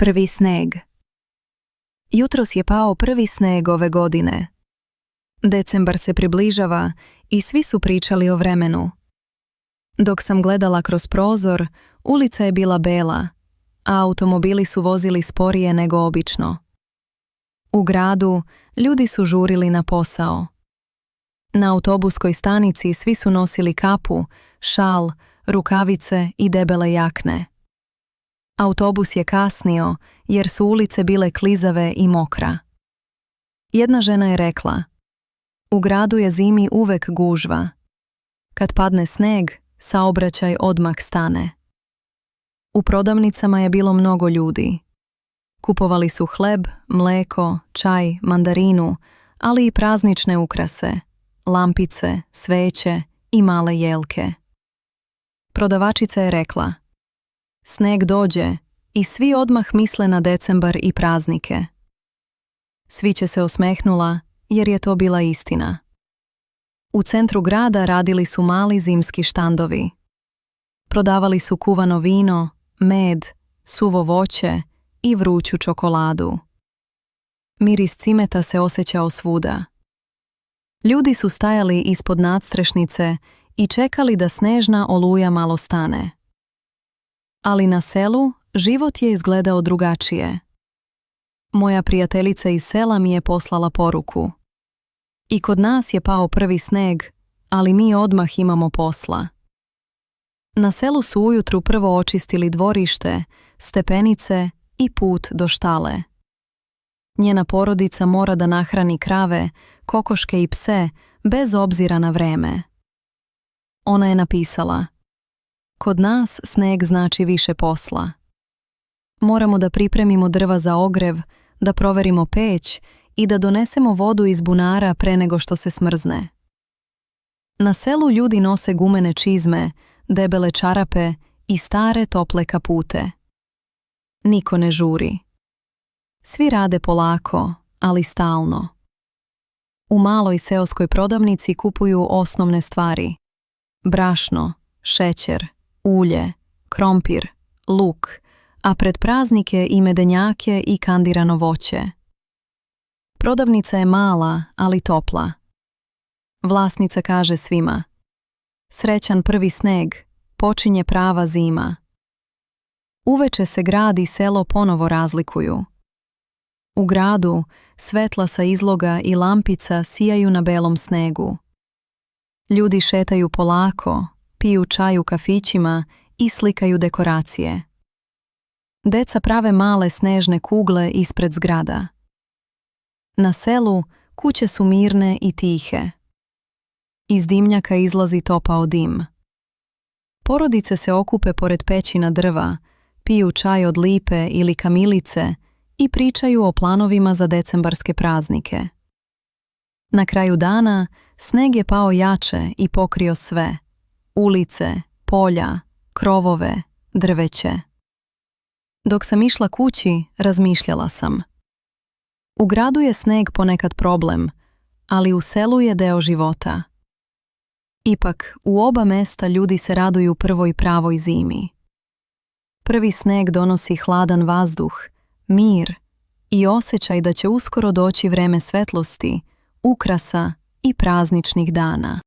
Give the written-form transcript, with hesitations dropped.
Prvi sneg. Jutros je pao prvi sneg ove godine. Decembar se približava i svi su pričali o vremenu. Dok sam gledala kroz prozor, ulica je bila bela, a automobili su vozili sporije nego obično. U gradu ljudi su žurili na posao. Na autobuskoj stanici svi su nosili kapu, šal, rukavice i debele jakne. Autobus je kasnio jer su ulice bile klizave i mokra. Jedna žena je rekla: u gradu je zimi uvek gužva. Kad padne sneg, saobraćaj odmah stane. U prodavnicama je bilo mnogo ljudi. Kupovali su hleb, mleko, čaj, mandarinu, ali i praznične ukrase, lampice, sveće i male jelke. Prodavačica je rekla: sneg dođe i svi odmah misle na decembar i praznike. Sviće se osmehnula jer je to bila istina. U centru grada radili su mali zimski štandovi. Prodavali su kuvano vino, med, suvo voće i vruću čokoladu. Miris cimeta se osjećao svuda. Ljudi su stajali ispod nadstrešnice i čekali da snežna oluja malo stane. Ali na selu život je izgledao drugačije. Moja prijateljica iz sela mi je poslala poruku: i kod nas je pao prvi sneg, ali mi odmah imamo posla. Na selu su ujutru prvo očistili dvorište, stepenice i put do štale. Njena porodica mora da nahrani krave, kokoške i pse bez obzira na vreme. Ona je napisala: kod nas sneg znači više posla. Moramo da pripremimo drva za ogrev, da proverimo peć i da donesemo vodu iz bunara pre nego što se smrzne. Na selu ljudi nose gumene čizme, debele čarape i stare tople kapute. Niko ne žuri. Svi rade polako, ali stalno. U maloj seoskoj prodavnici kupuju osnovne stvari: brašno, šećer, ulje, krompir, luk, a pred praznike i medenjake i kandirano voće. Prodavnica je mala, ali topla. Vlasnica kaže svima: srećan prvi sneg, počinje prava zima. Uveče se grad i selo ponovo razlikuju. U gradu svetla sa izloga i lampica sijaju na belom snegu. Ljudi šetaju polako, piju čaj u kafićima i slikaju dekoracije. Deca prave male snežne kugle ispred zgrada. Na selu kuće su mirne i tihe. Iz dimnjaka izlazi topao dim. Porodice se okupe pored pećina drva, piju čaj od lipe ili kamilice i pričaju o planovima za decembarske praznike. Na kraju dana sneg je pao jače i pokrio sve: ulice, polja, krovove, drveće. Dok sam išla kući, razmišljala sam: u gradu je sneg ponekad problem, ali u selu je deo života. Ipak, u oba mesta ljudi se raduju prvoj pravoj zimi. Prvi sneg donosi hladan vazduh, mir i osjećaj da će uskoro doći vreme svetlosti, ukrasa i prazničnih dana.